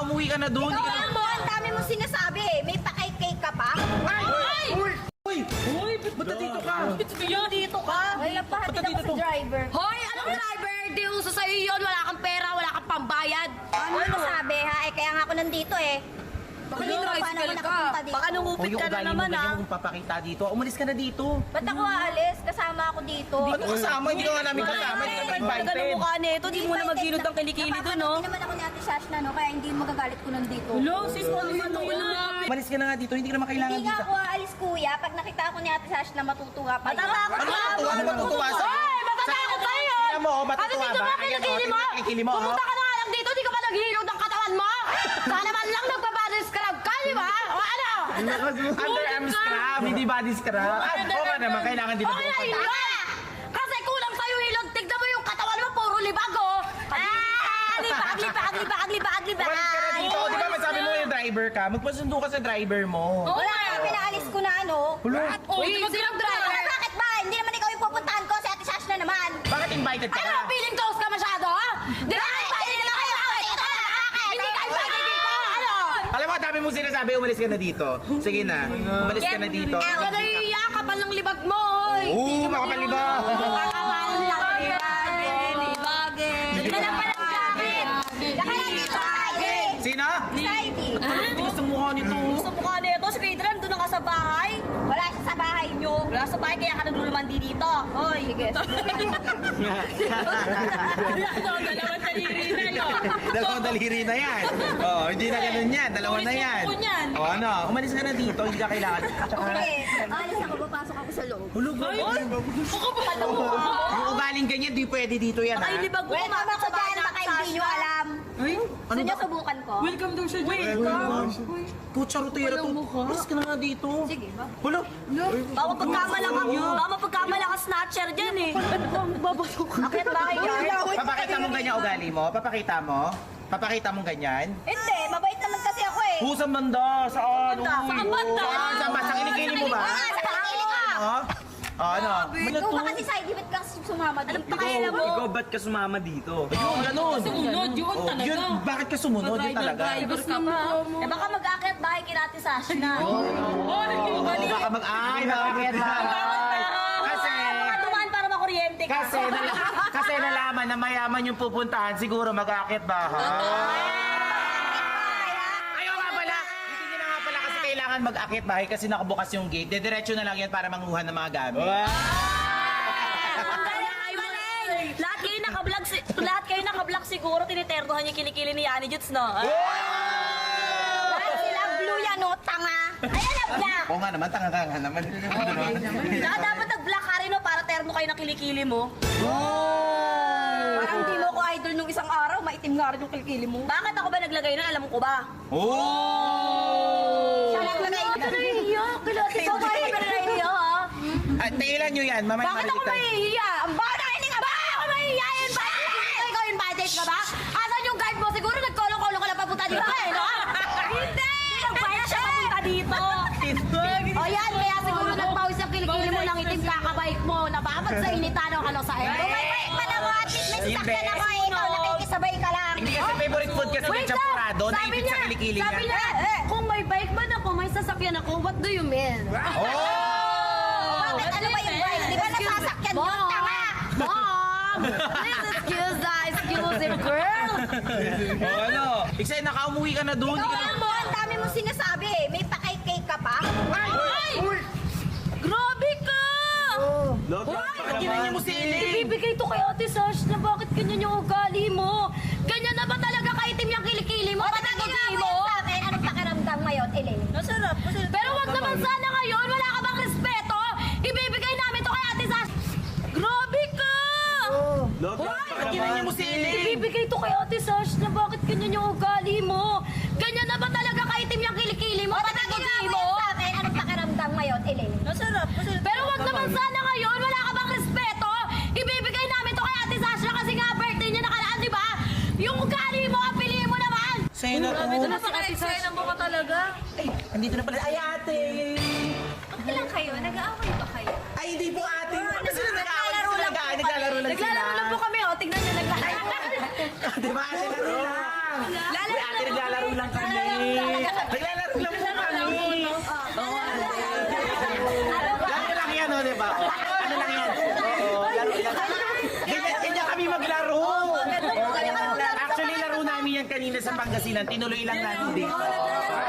umuwi ka na doon. Ikaw alam mo, ang dami mong sinasabi eh. May pakay-cake ka pa? Ay! Uy! Uy! Ba't nandito ka? Dito ka? Wala pa, hatid ako sa driver. Hoy, anong driver? Di uso sa'yo yun. Wala kang pera, wala kang pambayad. Ano masabi ha? Eh, kaya nga ako nandito eh. Baka Hindi dito naman paano ako nakapunta dito. Baka nungupit ka na naman ha? ha. Huwag papakita dito. Umalis ka na dito. Ba't ako aalis? Kasama ako dito. Ano kasama? Hindi ka nga namin kasama. Hindi ka Ang invited. mukha nito, di mo na maghinod ng kilikili doon, no? Hindi naman ako ni Ate Shash na, no? Kaya hindi magagalit ko nandito. Hello, sis, ano na? Umalis ka na nga dito. Hindi ka naman kailangan Hindi nga dito. ako aalis, kuya. Pag nakita ako ni Ate Shash na matutuwa pa. Matatakot Ano matutuwa? Ano matutuwa sa'yo? Hoy, matatakot sa'yo! Tingnan mo, matutuwa Ano, ba? dito Ayan, kilikili mo? kilikili mo, Pumunta ka na nga lang dito, di ka pa naghihilod ng katawan mo? Sana man lang nagpa-body scrub ka, di ba? O ano? Underarm scrub, hindi body scrub. Oo nga naman, kailangan din O kaya hilod! Kasi kulang sa'yo hilod, tignan mo yung katawan mo, puro libag, oh! Libag! Umalis ka na dito. Di ba masabi mo yung driver ka? Magpasundo ka sa driver mo. Wala nga, pinaalis ko na ano. Uy, sinong driver? Bakit ba? Hindi naman ikaw yung pupuntahan ko. Si Ate Shash na naman. Bakit invited ka Ano, na? feeling close ka masyado, ha? Di ba? Hindi na kayo Hindi ka invited dito, ano? Alam mo, dami mong sinasabi, umalis ka na dito. Sige na, umalis ka na dito. Ako na iya, kapal ng libag mo, oy. Oo, makapaliba. Kapal ng libag, Hindi na lang pala gamit. Saka lang dito, Heidi. Sino? Heidi. Gusto mukha nito. Sa mukha nito, si Pedro, nandun na ka sa bahay. Wala siya sa bahay niyo. Wala sa bahay, kaya ka nagulumandi dito. Hoy, sige. Dalawang taliri na yun. Dalawang daliri na yan. Oh, hindi na ganun yan. Dalawa na yan. Ulit yan. Oh, ano? Umalis ka na dito, hindi ka kailangan. Tsaka, Okay, alis ako, papasok ako sa loob. hulog mo. Yung ugaling ganyan, di pwede dito yan, ha? Ay, libag mo, Wait, tama ko dyan, baka hindi nyo alam. Gusto nyo subukan ko? Welcome daw siya dyan. Kutsarutera to. Umalis ka na nga dito. Sige ba? Hulog. Baka pagkamala ka snatcher dyan eh. Akit bahay yan. Papakita mong ganyan ugali mo? Papakita mo? Papakita mong ganyan? Hindi, mabait naman kasi ako eh. Pusang banda. Saan? Saan banda? Saan ba? Sa kilikili mo ba? Sa kilikili ka. Ano? Ano? Ikaw ba kasi side, ba't ka sumama dito? Anong pakialam mo? Ikaw, ba't ka sumama dito? Yun, ganun. Sumunod yun Oh, yun, bakit ka sumunod? Yun talaga. Driver ka pa. Eh baka mag-akit bahay kina Ate Sash na. Oo, baka mag-ay, bakit ba? Kasi, Baka dumaan para makuryente ka. kasi nalaman na mayaman yung pupuntahan, siguro mag-akit bahay. Ayaw nga pala, hindi nyo na nga pala kasi kailangan mag-akit bahay kasi nakabukas yung gate. Dediretso na lang yan para manguha ng mga gamit. Lahat kayo naka-vlog siguro tiniterdohan yung kilikili ni Yani Juts, no? Lahat sila blue yan, no? Tanga. Ayan na, black. Oo nga naman, tanga ka nga naman. Saka dapat nag-black ka rin, no? Para terno kayo ng kilikili mo. Parang di mo ko idol nung isang araw, maitim nga rin yung kilikili mo. Bakit ako ba naglagay nun? Alam ko ba? Siya naglagay Ito na hihiya. Kilati sa bahay ka na hihiya, ha? At tigilan nyo yan, mamaya Bakit ako mahihiya? Ang bata, hindi ka ba? Ako mahihiya, invited ka ba? Ikaw invited ka ba? Asan yung guide mo? Siguro nagkolong-kolong ka lang papunta dito, eh, no? Hindi! Nagbayad siya papunta dito. O yan, kaya siguro nagpawis ang kilikili mo ng itim kakabike mo. Nababad sa initan o ano sa May break pa na mo, at least may sasakyan ako eh. Ikaw, nakikisabay ka lang. Hindi kasi favorite food kasi yung champurado, naipit sa kilikili sabi niya. niya, kung may bike man ako, may sasakyan ako, what do you mean? Bakit ano ba yung break? Di ba nasasakyan yun? Tanga! Mom! Please excuse the girl! O ano? Iksay, naka-umuwi ka na doon. Ikaw alam mo, ang dami mong sinasabi eh. May pakay-cake ka pa? Ay! Grabe ka! Ginanyan mo si Elaine. Ibibigay to kay Ate Sash na bakit ganyan yung ugali mo? Ganyan na ba talaga kaitim yung kilikili mo? Ba't ang Ginawa mo? mo sa akin, anong pakiramdam ngayon, Elaine? Masarap. Pero wag naman sana ngayon, wala ka bang respeto? Ibibigay namin to kay Ate Sash. Grabe ka! Ginanyan mo si Elaine. Ibibigay to kay Ate Sash na bakit ganyan yung ugali mo? Ganyan na ba talaga kaitim yung kilikili mo? Ba't ang Ginawa mo? mo sa akin, anong pakiramdam ngayon, Elaine? Masarap. Pero wag naman sana ngayon, wala ka bang respeto? Ibibigay namin to kay Ate Sasha kasi nga birthday niya nakalaan, di ba? Yung ugali mo, piliin mo naman! Sa'yo na to. Napaka-excited mo ka talaga. Andito na pala. Ay, ate. Okay lang kayo, nag-aaway ba kayo? Ay, hindi po ate. Kasi naglalaro lang. Naglalaro lang sila. Naglalaro lang po kami, oh. Tignan niyo, naglalaro. Di ba? Ate, laro lang. Ate, naglalaro lang namin yan kanina sa Pangasinan. Tinuloy lang namin dito.